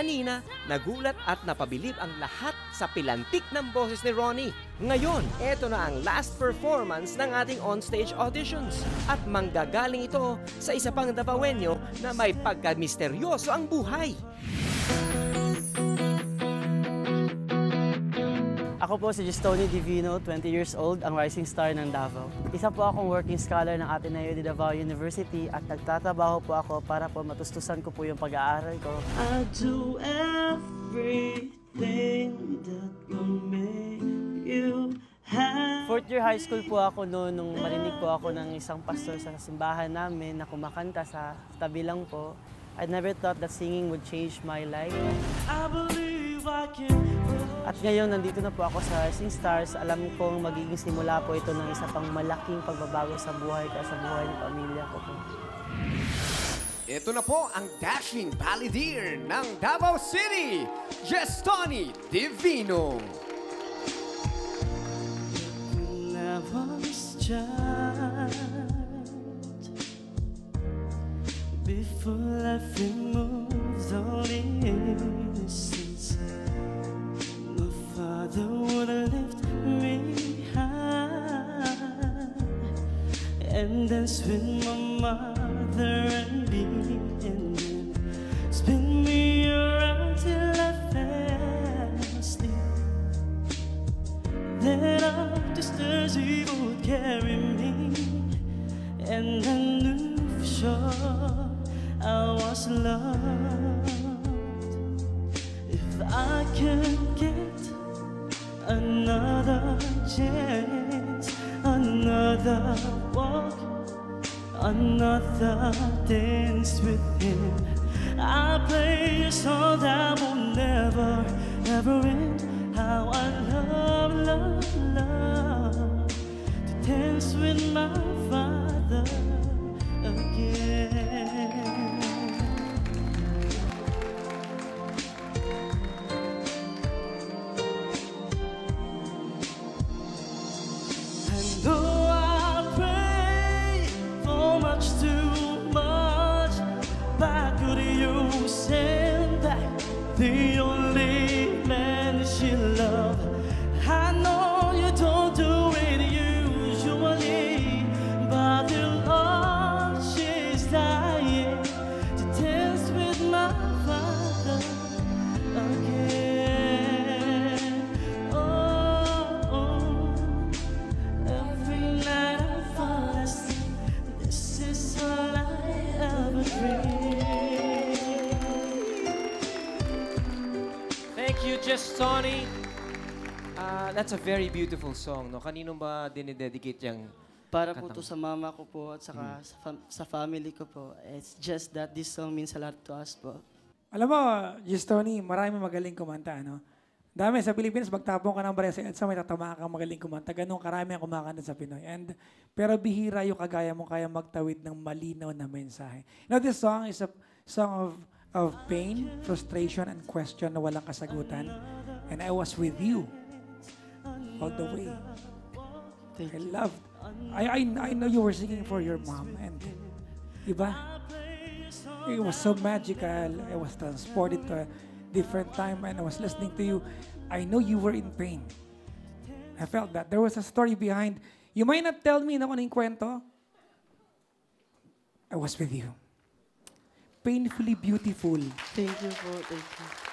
Kanina, nagulat at napabilib ang lahat sa pilantik ng boses ni Ronnie. Ngayon, eto na ang last performance ng ating onstage auditions. At manggagaling ito sa isa pang Davaoenyo na may pagka-misteryoso ang buhay. Ako po si Gistoni Divino, 20 years old, ang rising star ng Davao. Isa po akong working scholar ng Ateneo de Davao University at nagtatrabaho po ako para po matustusan ko po yung pag-aaral ko. I do everything that will make you happy. Fourth year high school po ako noon nung marinig po ako ng isang pastor sa simbahan namin na kumakanta sa tabi lang po. I never thought that singing would change my life. I believe I can. At ngayon, nandito na po ako sa Rising Stars. Alam kong magiging simula po ito ng isa pang malaking pagbabago sa buhay ko, sa buhay ng pamilya ko po. Ito na po ang dashing balladeer ng Davao City, Gistoni Divino. When I was child, before life removes all innocence, Father would lift me high and dance with my mother and me, and then spin me around till I fell asleep. Then up the stairs he would carry me, and I knew for sure I was loved. If I could get another chance, another walk, another dance with him, I'll play a song that will never, ever end. How I love, love, love to dance with my Father again. The only man she loved. I know you don't do it usually, but the Lord, she's dying to dance with my Father again. Oh, oh. Every night I fall asleep, this is all I ever dream. Thank you, Gistoni. That's a very beautiful song, no? Kanino ba dinidedicate yung Para po to sa mama ko po at saka sa family ko po. It's just that this song means a lot to us po. Alam mo, Gistoni, marami magaling kumanta, ano? Dami sa Pilipinas, magtapong ka ng barya sa EDSA, may tatamaan kang magaling kumanta. Ganun karami ang kumakanta sa Pinoy. Pero bihira yung kagaya mo kaya magtawid ng malinaw na mensahe. You know, this song is a song of pain, frustration, and question na walang kasagutan. And I was with you all the way. I loved. I know you were singing for your mom, and diba? It was so magical. I was transported to a different time, and I was listening to you. I know you were in pain. I felt that. There was a story behind. You might not tell me na kung ano yung kwento. I was with you. Painfully beautiful. Thank you po, thank you.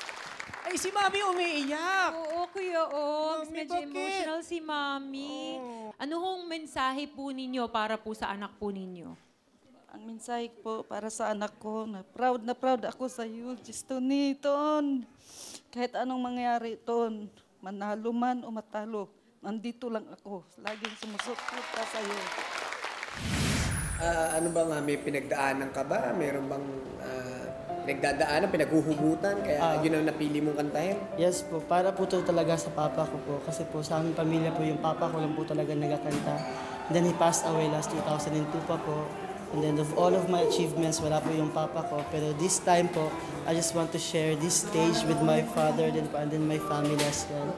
Ay, si Mami umiiyak! Oo, Kuya Ogs. Mami, Medyo bakit? emotional si Mami. Oh. Ano hong mensahe po ninyo para po sa anak po ninyo? Ang mensahe po para sa anak ko, na proud ako sa iyo, Gistoni, Ton. Kahit anong mangyari, Ton, manalo man o matalo, nandito lang ako. Laging sumusuporta sa iyo. Ano ba nga, may pinagdaanan ka ba? Meron bang pinagdadaanan, pinaghuhugutan? Kaya yun ang napili mong kantahin? Yes po, para po to talaga sa papa ko po. Kasi po sa aming pamilya po, yung papa ko lang po talaga nagkakanta. And then he passed away last 2002 pa po. And then of all of my achievements, wala po yung papa ko. Pero this time po, I just want to share this stage with my father and then my family as well.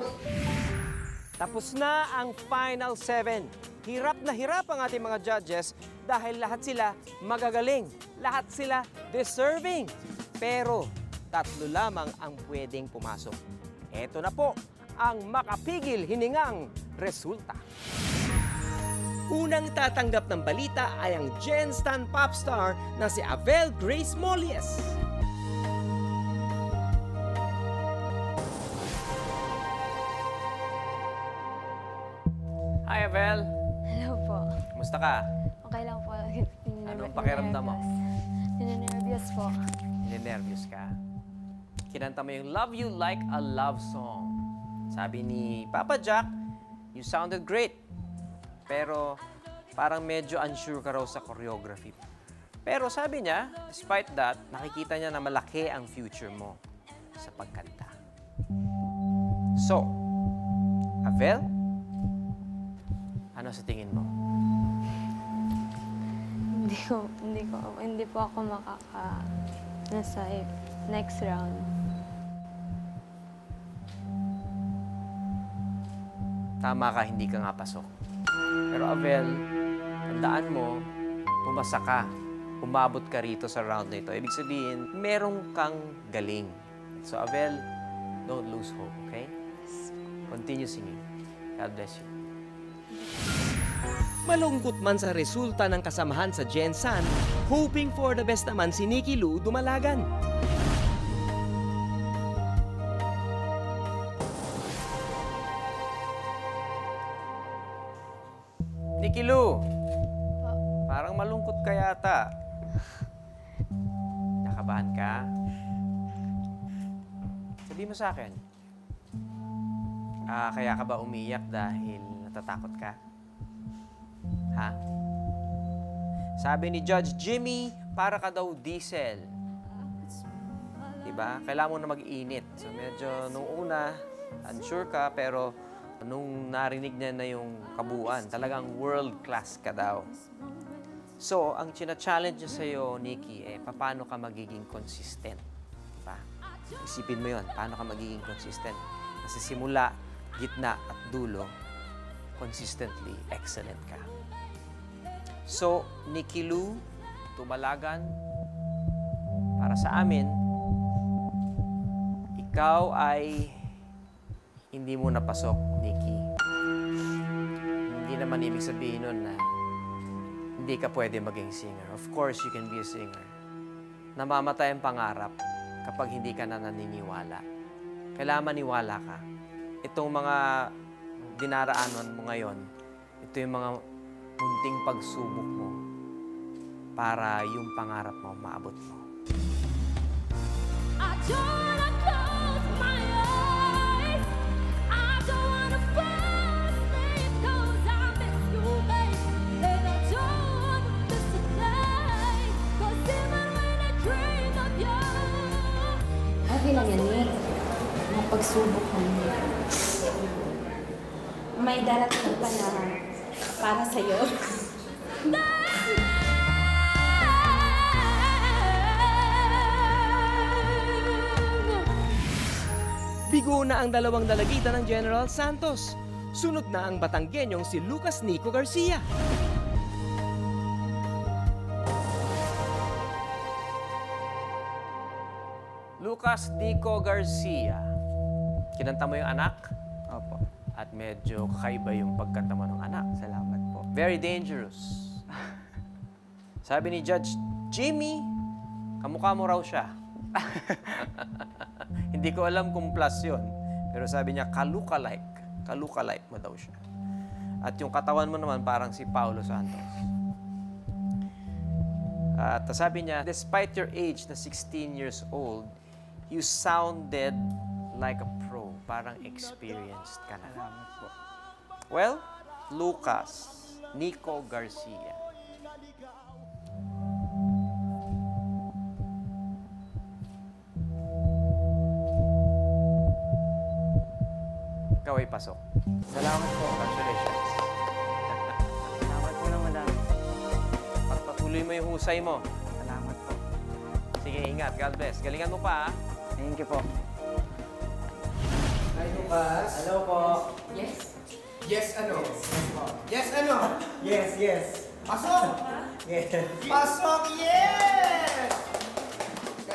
Tapos na ang Final 7. Hirap na hirap ang ating mga judges dahil lahat sila magagaling. Lahat sila deserving. Pero tatlo lamang ang pwedeng pumasok. Eto na po ang makapigil hiningang resulta. Unang tatanggap ng balita ay ang Gen Stan popstar na si Avel Grace Mollies. Hi, Avel. Hello po. Kumusta ka? Okay lang po. Anong pakiramdam mo? Ninenervyos po. Ninenervyos ka? Kinanta mo yung Love You Like a Love Song. Sabi ni Papa Jack, you sounded great. Pero parang medyo unsure ka raw sa choreography. Pero sabi niya, despite that, nakikita niya na malaki ang future mo sa pagkanta. So, Avel, ano sa tingin mo? Hindi po ako nasa next round. Tama ka, hindi ka nga pasok. Pero Avel, tandaan mo, pumasa ka. Umabot ka rito sa round na ito. Ibig sabihin, merong kang galing. So Avel, don't lose hope, okay? Continue singing. God bless you. Malungkot man sa resulta ng kasamahan sa Gen San, hoping for the best naman si Nikki Lou dumalagan. Nikki Lou, parang malungkot ka yata. Nakabahan ka? Sabihin mo sa akin. Kaya ka ba umiyak dahil natatakot ka? Ha? Sabi ni Judge Jimmy, para ka daw diesel. Diba? Kailangan mo na mag-init. So medyo nung una, unsure ka, pero nung narinig niya na yung kabuuan, talagang world class ka daw. So, ang china-challenge niya sa'yo, Nikki, paano ka magiging consistent? Diba? Isipin mo yon, paano ka magiging consistent? Kasi simula, gitna at dulo, consistently excellent ka. So, Nikki Lou, tumalagan, para sa amin, ikaw ay hindi mo napasok, Nikki. Hindi naman ibig sabihin nun na hindi ka pwede maging singer. Of course, you can be a singer. Namamatay ang pangarap kapag hindi ka na naniniwala. Kailangan maniwala ka. Itong mga dinaraanan mo ngayon, ito yung mga munting pagsubok mo para yung pangarap mo maabot mo. Okay lang yan, Nick. Mga pagsubok mo. May darating pa na para sa'yo. Bigo na ang dalawang dalagitan ng General Santos. Sunod na ang Batanggenyong si Lucas Nico Garcia. Lucas Nico Garcia. Kinanta mo yung anak? Opo. At medyo kakaiba yung pagkanta mo ng anak. Salamat po. Very dangerous. Sabi ni Judge Jimmy, kamukha mo raw siya. Hindi ko alam kung plus yun. Pero sabi niya, ka-look-alike. Ka-look-alike mo daw siya. At yung katawan mo naman parang si Paulo Santos. At sabi niya, despite your age na 16 years old, you sounded like a pro. Parang experienced ka na. Salamat po. Well, Lucas Nico Garcia. Ikaw ay pasok. Salamat po. Congratulations. Salamat po na madami. Patuloy mo yung husay mo. Salamat po. Sige, ingat. God bless. Galingan mo pa, ha? Thank you po. Hi, Lucas. Hello po. Yes, ano? Yes, ano? Yes. Pasok! Yes. Pasok! Yes!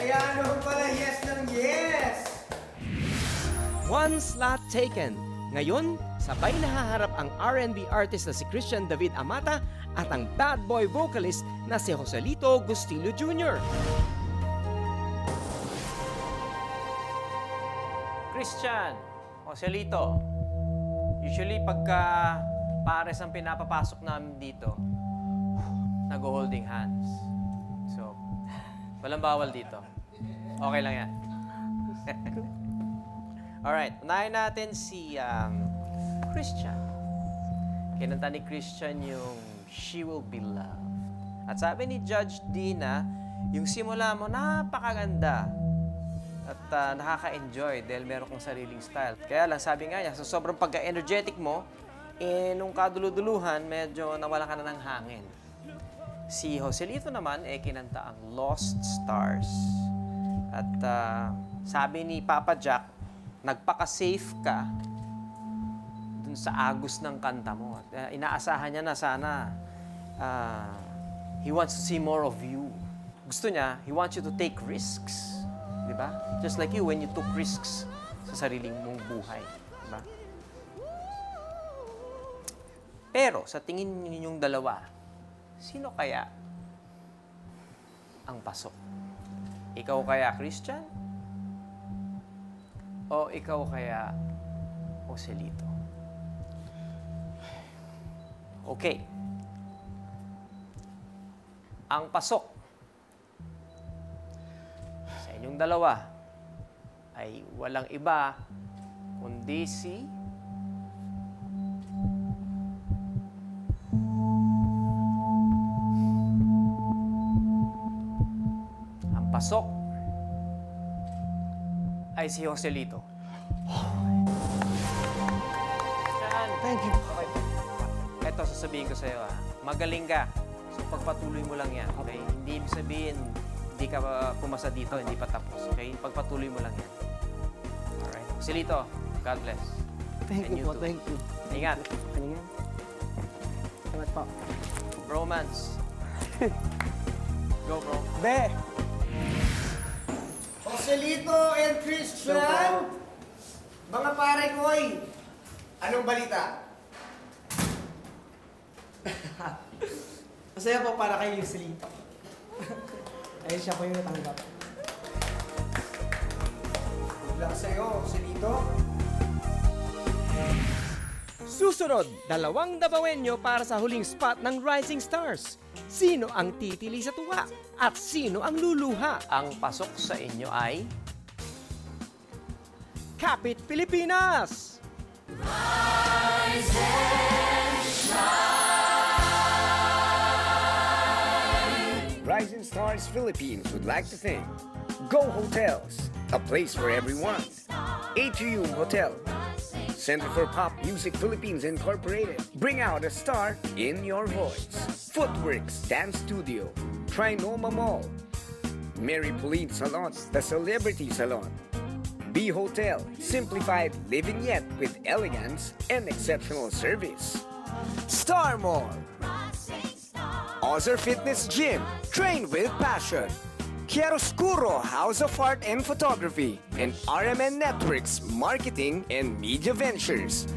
Kaya ano pala yes ng yes? One slot taken. Ngayon, sabay nahaharap ang R&B artist na si Christian David Amata at ang bad boy vocalist na si Joselito Gustillo Jr. Christian, Joselito, usually pagka pares ang pinapapasok namin dito, nag-holding hands. So, walang bawal dito. Okay lang yan. Alright, unahin natin si Christian. Kinanta ni Christian yung She Will Be Loved. At sabi ni Judge Dina, yung simula mo napakaganda at nakaka-enjoy dahil meron kang sariling style. Kaya lang, sabi nga niya, sa sobrang pagka-energetic mo, nung kaduluduluhan, medyo nawala ka na ng hangin. Si Joselito naman, kinanta ang Lost Stars. At sabi ni Papa Jack, nagpaka-safe ka dun sa agos ng kanta mo. At inaasahan niya na sana he wants to see more of you. Gusto niya, he wants you to take risks. Diba? Just like you when you took risks sa sariling mong buhay. Diba? Pero sa tingin ninyong dalawa, sino kaya ang pasok? Ikaw kaya, Christian? O ikaw kaya, Joselito? Okay. Ang pasok sa inyong dalawa ay walang iba kundi si pasok ay si Joselito. Thank you. Okay. Ito, sasabihin ko sa'yo, magaling ka. So, pagpatuloy mo lang yan, okay? Hindi ibig sabihin, hindi ka pumasa dito, hindi pa tapos, okay? Pagpatuloy mo lang yan. Alright. Joselito, God bless. Thank you po, thank you. Ingat. Ingat. Salamat po. Bromance. Go, bro. Be! Joselito and Christian, mga pare ko'y, anong balita? Masaya po para kay Joselito. Ayun siya po yung natanggap. Good luck sa'yo, Joselito. Susunod, 2 dabawenyo para sa huling spot ng Rising Stars. Sino ang titili sa tuwa? At sino ang luluha? Ang pasok sa inyo ay Kapit Pilipinas! Rise and shine! Rising Stars Philippines would like to thank Go Hotels, a place for everyone. Atrium Hotel, Center for Pop Music Philippines Incorporated. Bring out a star in your voice. Footworks Dance Studio, Trinoma Mall, Mary Pauline Salon, the Celebrity Salon. B Hotel, simplified living yet with elegance and exceptional service. Star Mall, Ozer Fitness Gym, train with passion. Chiaroscuro House of Art and Photography, and RMN Networks Marketing and Media Ventures.